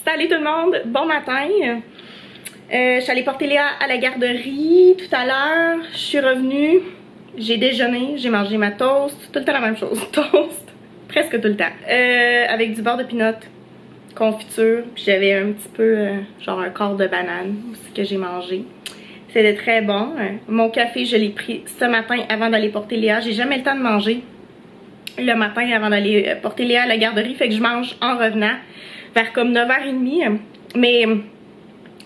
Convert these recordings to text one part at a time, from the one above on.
Salut tout le monde, bon matin. Je suis allée porter Léa à la garderie tout à l'heure. Je suis revenue, j'ai déjeuné, j'ai mangé ma toast, tout le temps la même chose, toast, presque tout le temps. Avec du beurre de pinot, confiture, puis j'avais un petit peu, genre un quart de banane aussi que j'ai mangé. C'était très bon. Mon café, je l'ai pris ce matin avant d'aller porter Léa. J'ai jamais le temps de manger le matin avant d'aller porter Léa à la garderie, fait que je mange en revenant vers comme 9h30. Mais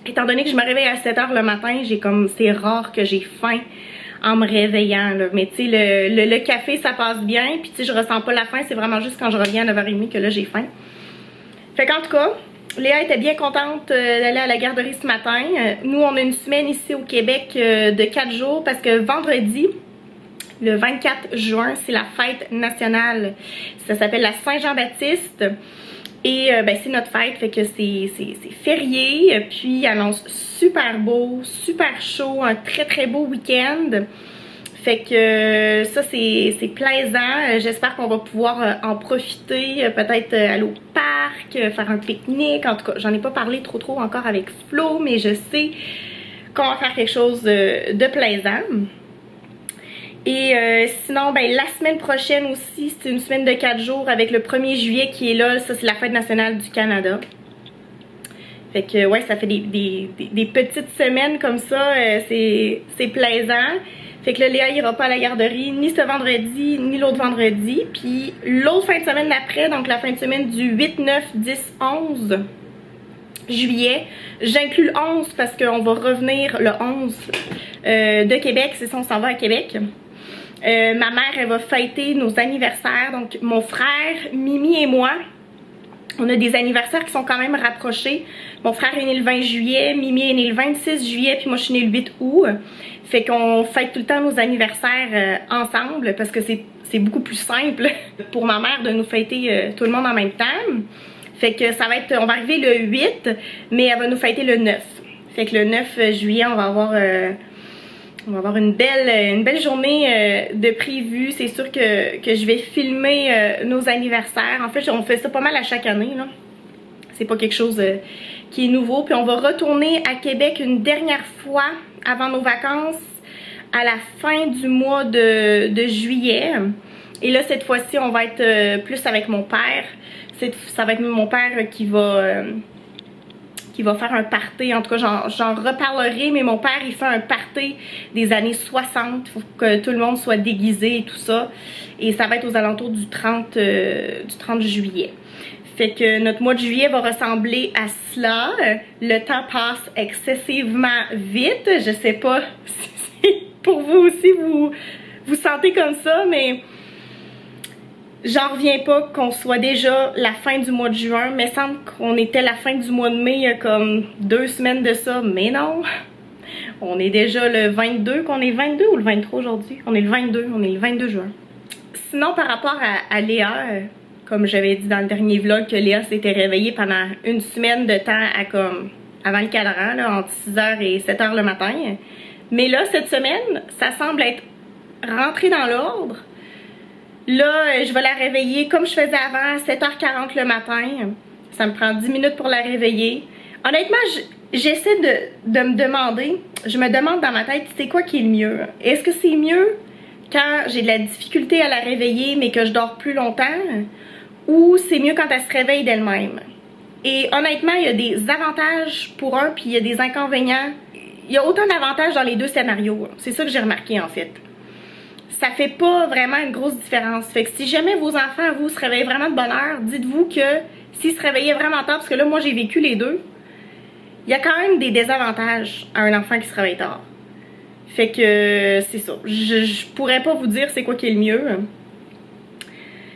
étant donné que je me réveille à 7h le matin, c'est rare que j'ai faim en me réveillant là. Mais tu sais, le café ça passe bien, puis tu sais, je ressens pas la faim, c'est vraiment juste quand je reviens à 9h30 que là j'ai faim. Fait qu'en tout cas, Léa était bien contente d'aller à la garderie ce matin. Nous on a une semaine ici au Québec de 4 jours parce que vendredi, le 24 juin, c'est la fête nationale. Ça s'appelle la Saint-Jean-Baptiste. Et ben, c'est notre fête, fait que c'est férié. Puis il annonce super beau, super chaud, un très très beau week-end. Fait que ça c'est plaisant. J'espère qu'on va pouvoir en profiter, peut-être aller au parc, faire un pique-nique. En tout cas, j'en ai pas parlé trop encore avec Flo, mais je sais qu'on va faire quelque chose de plaisant. Et sinon, ben, la semaine prochaine aussi, c'est une semaine de 4 jours avec le 1er juillet qui est là. Ça, c'est la fête nationale du Canada. Fait que, ouais, ça fait des petites semaines comme ça. C'est plaisant. Fait que là, Léa ira pas à la garderie ni ce vendredi, ni l'autre vendredi. Puis l'autre fin de semaine d'après, donc la fin de semaine du 8, 9, 10, 11 juillet. J'inclus le 11 parce qu'on va revenir le 11 de Québec. C'est ça, on s'en va à Québec. Ma mère, elle va fêter nos anniversaires. Donc, mon frère, Mimi et moi, on a des anniversaires qui sont quand même rapprochés. Mon frère est né le 20 juillet, Mimi est né le 26 juillet, puis moi, je suis née le 8 août. Fait qu'on fête tout le temps nos anniversaires ensemble parce que c'est beaucoup plus simple pour ma mère de nous fêter tout le monde en même temps. Fait que ça va être, on va arriver le 8, mais elle va nous fêter le 9. Fait que le 9 juillet, on va avoir une belle journée de prévu. C'est sûr que je vais filmer nos anniversaires. En fait, on fait ça pas mal à chaque année, là. C'est pas quelque chose qui est nouveau. Puis on va retourner à Québec une dernière fois avant nos vacances à la fin du mois de juillet. Et là, cette fois-ci, on va être plus avec mon père. Ça va être mon père qui va faire un party. En tout cas, j'en reparlerai, mais mon père, il fait un party des années 60. Il faut que tout le monde soit déguisé et tout ça. Et ça va être aux alentours du 30 juillet. Fait que notre mois de juillet va ressembler à cela. Le temps passe excessivement vite. Je sais pas si pour vous aussi, vous sentez comme ça, mais j'en reviens pas qu'on soit déjà la fin du mois de juin. Mais il semble qu'on était la fin du mois de mai il y a comme 2 semaines de ça. Mais non, on est déjà le 22, qu'on est 22 ou le 23 aujourd'hui? On est le 22 juin. Sinon, par rapport à Léa, comme j'avais dit dans le dernier vlog, que Léa s'était réveillée pendant une semaine de temps avant le cadran, là, entre 6h et 7h le matin. Mais là, cette semaine, ça semble être rentré dans l'ordre. Là, je vais la réveiller comme je faisais avant, à 7h40 le matin. Ça me prend 10 minutes pour la réveiller. Honnêtement, j'essaie de me demander, je me demande dans ma tête, c'est quoi qui est le mieux? Est-ce que c'est mieux quand j'ai de la difficulté à la réveiller mais que je dors plus longtemps? Ou c'est mieux quand elle se réveille d'elle-même? Et honnêtement, il y a des avantages pour un, puis il y a des inconvénients. Il y a autant d'avantages dans les deux scénarios. C'est ça que j'ai remarqué en fait. Ça fait pas vraiment une grosse différence. Fait que si jamais vos enfants, vous, se réveillent vraiment de bonne heure, dites-vous que s'ils se réveillaient vraiment tard, parce que là, moi, j'ai vécu les deux, il y a quand même des désavantages à un enfant qui se réveille tard. Fait que c'est ça. Je pourrais pas vous dire c'est quoi qui est le mieux.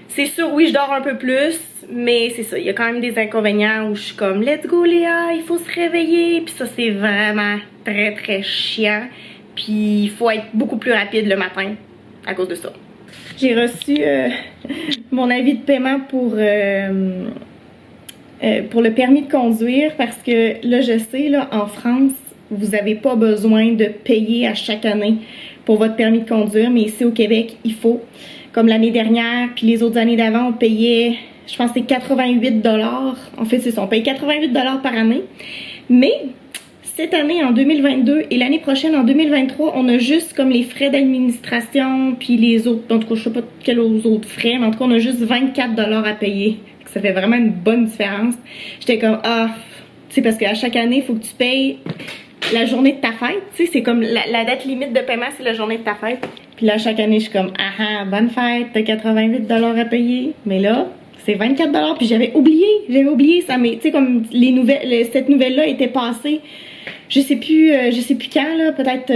C'est sûr, oui, je dors un peu plus, mais c'est ça. Il y a quand même des inconvénients où je suis comme « Let's go, Léa, il faut se réveiller ». Puis ça, c'est vraiment très chiant. Puis il faut être beaucoup plus rapide le matin à cause de ça. J'ai reçu mon avis de paiement pour le permis de conduire parce que là, je sais, là, en France, vous n'avez pas besoin de payer à chaque année pour votre permis de conduire, mais ici au Québec, il faut. Comme l'année dernière, puis les autres années d'avant, on payait Je pense que c'est 88 $. En fait, c'est ça, on paye 88 $ par année. Mais cette année, en 2022, et l'année prochaine, en 2023, on a juste comme les frais d'administration, puis les autres, en tout cas, je sais pas quels autres frais, mais en tout cas, on a juste 24 $ à payer. Ça fait vraiment une bonne différence. J'étais comme, ah, c'est parce qu'à chaque année, il faut que tu payes la journée de ta fête. Tu sais, c'est comme la date limite de paiement, c'est la journée de ta fête. Puis là, chaque année, je suis comme, ah, bonne fête, t'as 88 $ à payer. Mais là, c'est 24 $. Puis j'avais oublié ça. Mais tu sais, comme les nouvelles, cette nouvelle-là était passée, je sais plus quand, là, peut-être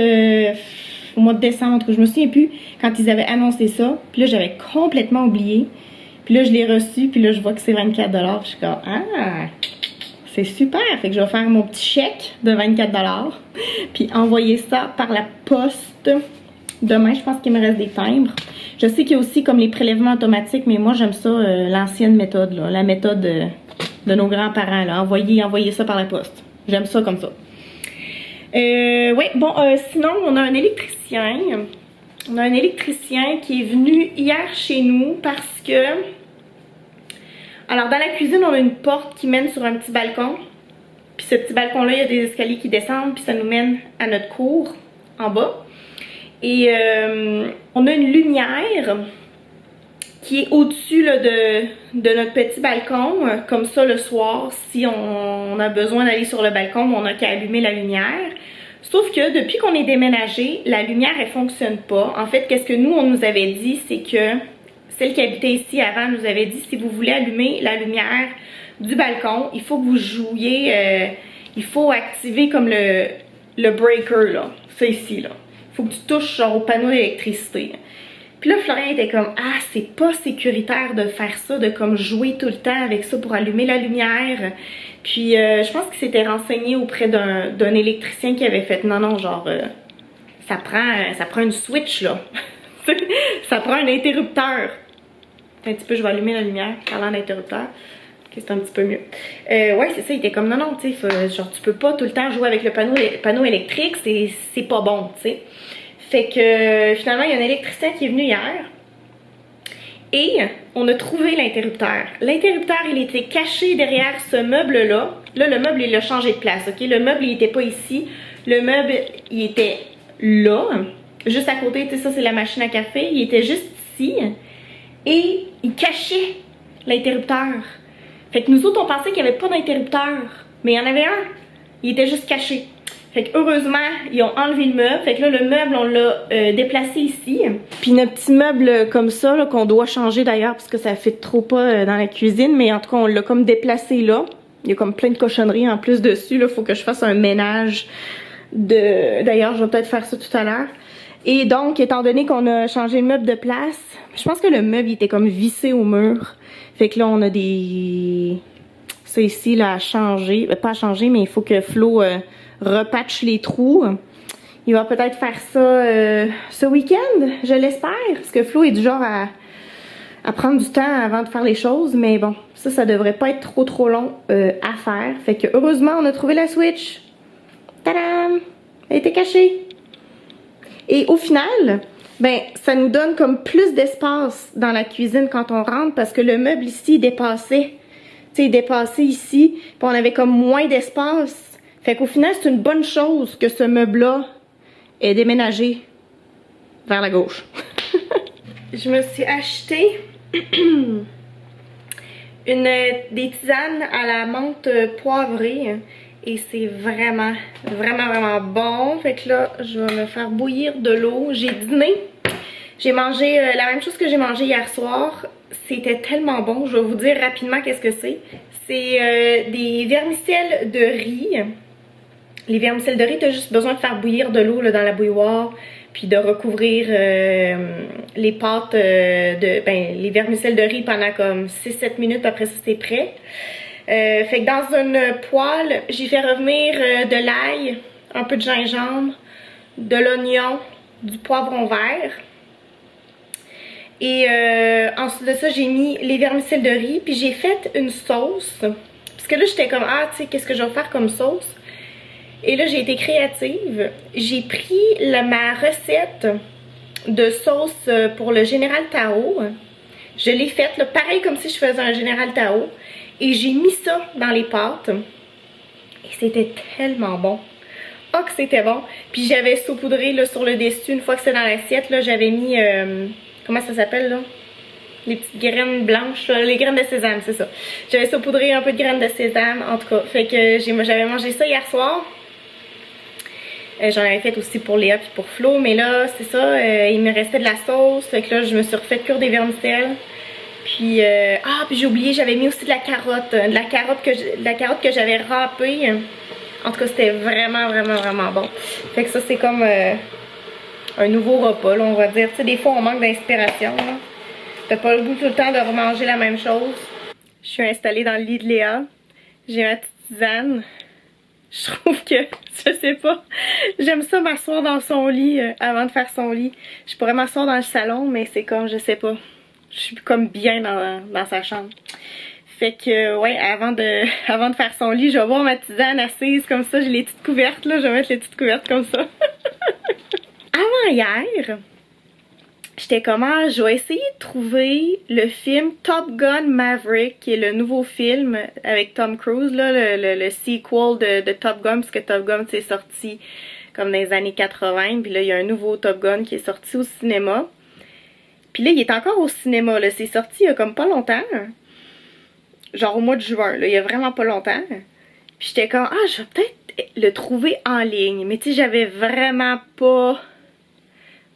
au mois de décembre, je me souviens plus, quand ils avaient annoncé ça. Puis là, j'avais complètement oublié. Puis là, je l'ai reçu, puis là, je vois que c'est 24 $. Puis je suis comme, ah, c'est super. Fait que je vais faire mon petit chèque de 24 $, puis envoyer ça par la poste. Demain, je pense qu'il me reste des timbres. Je sais qu'il y a aussi comme les prélèvements automatiques, mais moi, j'aime ça, l'ancienne méthode, là, la méthode de nos grands-parents, là, envoyer ça par la poste. J'aime ça comme ça. Ouais, bon, sinon, on a un électricien. On a un électricien qui est venu hier chez nous parce que... Alors, dans la cuisine, on a une porte qui mène sur un petit balcon. Puis ce petit balcon-là, il y a des escaliers qui descendent, puis ça nous mène à notre cour, en bas. Et on a une lumière qui est au-dessus de notre petit balcon. Comme ça, le soir, si on a besoin d'aller sur le balcon, on n'a qu'à allumer la lumière. Sauf que depuis qu'on est déménagé, la lumière, elle fonctionne pas. En fait, qu'est-ce que nous, on nous avait dit, c'est que celle qui habitait ici avant nous avait dit, si vous voulez allumer la lumière du balcon, il faut que vous jouiez, il faut activer comme le breaker, là, ça ici, là. Faut que tu touches genre au panneau d'électricité. Puis là, Florian était comme, ah, c'est pas sécuritaire de faire ça, de comme jouer tout le temps avec ça pour allumer la lumière. Puis je pense qu'il s'était renseigné auprès d'un électricien qui avait fait, non, genre, ça prend une switch, là. Ça prend un interrupteur. Un petit peu, je vais allumer la lumière, parlant d'interrupteur. Ok, c'est un petit peu mieux. Ouais, c'est ça, il était comme, non, tu sais, genre, tu peux pas tout le temps jouer avec le panneau électrique, c'est pas bon, tu sais. Fait que finalement, il y a un électricien qui est venu hier et on a trouvé l'interrupteur. L'interrupteur, il était caché derrière ce meuble-là. Là, le meuble, il a changé de place, ok? Le meuble, il était pas ici. Le meuble, il était là, juste à côté, tu sais, ça, c'est la machine à café. Il était juste ici et il cachait l'interrupteur. Fait que nous autres, on pensait qu'il n'y avait pas d'interrupteur, mais il y en avait un. Il était juste caché. Fait que heureusement, ils ont enlevé le meuble. Fait que là, le meuble, on l'a déplacé ici. Puis notre petit meuble comme ça, qu'on doit changer d'ailleurs, parce que ça fit trop pas dans la cuisine. Mais en tout cas, on l'a comme déplacé là. Il y a comme plein de cochonneries en plus dessus. Là, faut que je fasse un ménage D'ailleurs, je vais peut-être faire ça tout à l'heure. Et donc, étant donné qu'on a changé le meuble de place, je pense que le meuble il était comme vissé au mur. Fait que là, on a des... Ça ici, là, à changer. Pas à changer, mais il faut que Flo repatche les trous. Il va peut-être faire ça ce week-end, je l'espère. Parce que Flo est du genre à prendre du temps avant de faire les choses. Mais bon, ça devrait pas être trop long à faire. Fait que heureusement, on a trouvé la Switch. Tadam! Elle était cachée. Et au final, ben, ça nous donne comme plus d'espace dans la cuisine quand on rentre parce que le meuble ici il dépassait. Tu sais, il dépassait ici, puis on avait comme moins d'espace. Fait qu'au final, c'est une bonne chose que ce meuble-là est déménagé vers la gauche. Je me suis acheté des tisanes à la menthe poivrée. Et c'est vraiment bon. Fait que là, je vais me faire bouillir de l'eau. J'ai dîné. J'ai mangé la même chose que j'ai mangé hier soir. C'était tellement bon. Je vais vous dire rapidement qu'est-ce que c'est. C'est des vermicelles de riz. Les vermicelles de riz, tu as juste besoin de faire bouillir de l'eau dans la bouilloire. Puis de recouvrir les pâtes, les vermicelles de riz pendant comme 6-7 minutes. Après ça, c'est prêt. Fait que dans une poêle, j'ai fait revenir de l'ail, un peu de gingembre, de l'oignon, du poivron vert. Et ensuite de ça, j'ai mis les vermicelles de riz, puis j'ai fait une sauce. Parce que là, j'étais comme, ah, tu sais, qu'est-ce que je vais faire comme sauce? Et là, j'ai été créative. J'ai pris ma recette de sauce pour le Général Tao. Je l'ai faite, là, pareil comme si je faisais un Général Tao. Et j'ai mis ça dans les pâtes. Et c'était tellement bon. Oh que c'était bon. Puis j'avais saupoudré là, sur le dessus, une fois que c'est dans l'assiette, là, j'avais mis... comment ça s'appelle là? Les petites graines blanches, là, les graines de sésame, c'est ça. J'avais saupoudré un peu de graines de sésame, en tout cas. Fait que j'avais mangé ça hier soir. J'en avais fait aussi pour Léa puis pour Flo, mais là, c'est ça, il me restait de la sauce. Fait que là, je me suis refait cuire des vermicelles. Puis, puis j'ai oublié, j'avais mis aussi de la carotte. De la carotte que j'avais râpée. En tout cas, c'était vraiment, vraiment, vraiment bon. Fait que ça, c'est comme un nouveau repas, là, on va dire. Tu sais, des fois, on manque d'inspiration, là. T'as pas le goût tout le temps de remanger la même chose. Je suis installée dans le lit de Léa. J'ai ma petite tisane. Je trouve que, je sais pas, j'aime ça m'asseoir dans son lit avant de faire son lit. Je pourrais m'asseoir dans le salon, mais c'est comme, je sais pas. Je suis comme bien dans sa chambre. Fait que, ouais, avant de faire son lit, je vais voir ma tisane assise comme ça. J'ai les petites couvertes, là. Je vais mettre les petites couvertes comme ça. Avant hier, j'étais comme, je vais essayer de trouver le film Top Gun Maverick, qui est le nouveau film avec Tom Cruise, là, le sequel de Top Gun, parce que Top Gun c'est sorti comme dans les années 80, puis là il y a un nouveau Top Gun qui est sorti au cinéma. Puis là il est encore au cinéma, là, c'est sorti il y a comme pas longtemps, genre au mois de juin, là, il y a vraiment pas longtemps. Puis j'étais comme, je vais peut-être le trouver en ligne, mais tu sais j'avais vraiment pas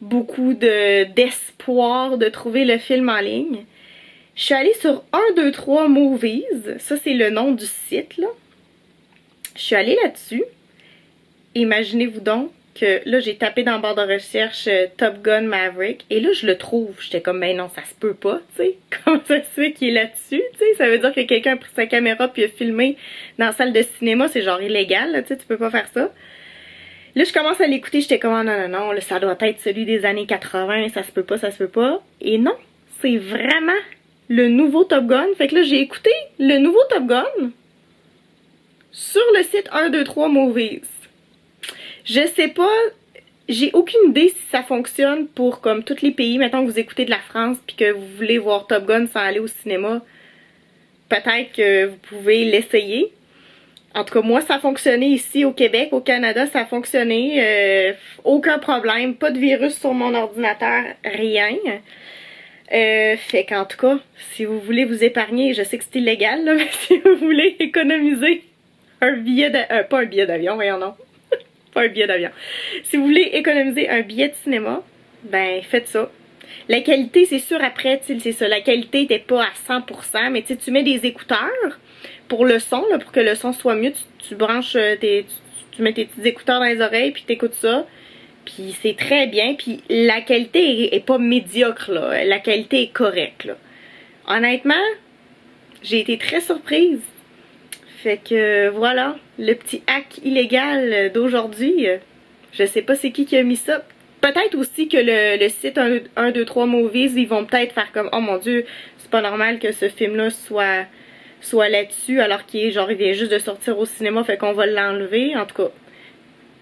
beaucoup d'espoir de trouver le film en ligne. Je suis allée sur 123 Movies, ça c'est le nom du site là. Je suis allée là-dessus. Imaginez-vous donc que là j'ai tapé dans le barre de recherche Top Gun Maverick et là je le trouve. J'étais comme ben non, ça se peut pas, tu sais. Comment ça se fait qu'il est là-dessus, tu sais? Ça veut dire que quelqu'un a pris sa caméra puis a filmé dans la salle de cinéma, c'est genre illégal, là, tu sais, tu peux pas faire ça. Là, je commence à l'écouter, j'étais comme, non, là, ça doit être celui des années 80, ça se peut pas, ça se peut pas. Et non, c'est vraiment le nouveau Top Gun. Fait que là, j'ai écouté le nouveau Top Gun sur le site 123 Movies. Je sais pas, j'ai aucune idée si ça fonctionne pour comme tous les pays. Mettons que vous écoutez de la France puis que vous voulez voir Top Gun sans aller au cinéma. Peut-être que vous pouvez l'essayer. En tout cas, moi, ça a fonctionné ici au Québec, au Canada, ça a fonctionné. Aucun problème, pas de virus sur mon ordinateur, rien. Fait qu'en tout cas, si vous voulez vous épargner, je sais que c'est illégal, là, mais si vous voulez économiser un billet de... pas un billet d'avion, voyons non. Pas un billet d'avion. Si vous voulez économiser un billet de cinéma, ben faites ça. La qualité, c'est sûr, après, c'est ça, la qualité n'était pas à 100%, mais tu mets des écouteurs pour le son, là, pour que le son soit mieux, tu branches, tu mets tes petits écouteurs dans les oreilles, puis t'écoutes ça, puis c'est très bien, puis la qualité est pas médiocre, là, la qualité est correcte, là. Honnêtement, j'ai été très surprise. Fait que voilà, le petit hack illégal d'aujourd'hui, je sais pas c'est qui a mis ça. Peut-être aussi que le site 1, 2, 3 Movies, ils vont peut-être faire comme, oh mon dieu, c'est pas normal que ce film-là soit là-dessus, alors qu'il est genre, il vient juste de sortir au cinéma, fait qu'on va l'enlever. En tout cas,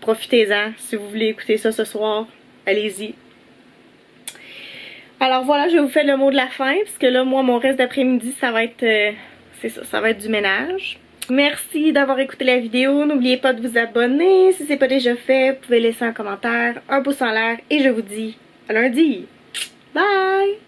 profitez-en. Si vous voulez écouter ça ce soir, allez-y. Alors voilà, je vais vous faire le mot de la fin, parce que là, moi, mon reste d'après-midi, ça va être, c'est ça, ça va être du ménage. Merci d'avoir écouté la vidéo. N'oubliez pas de vous abonner. Si c'est pas déjà fait, vous pouvez laisser un commentaire, un pouce en l'air, et je vous dis à lundi. Bye!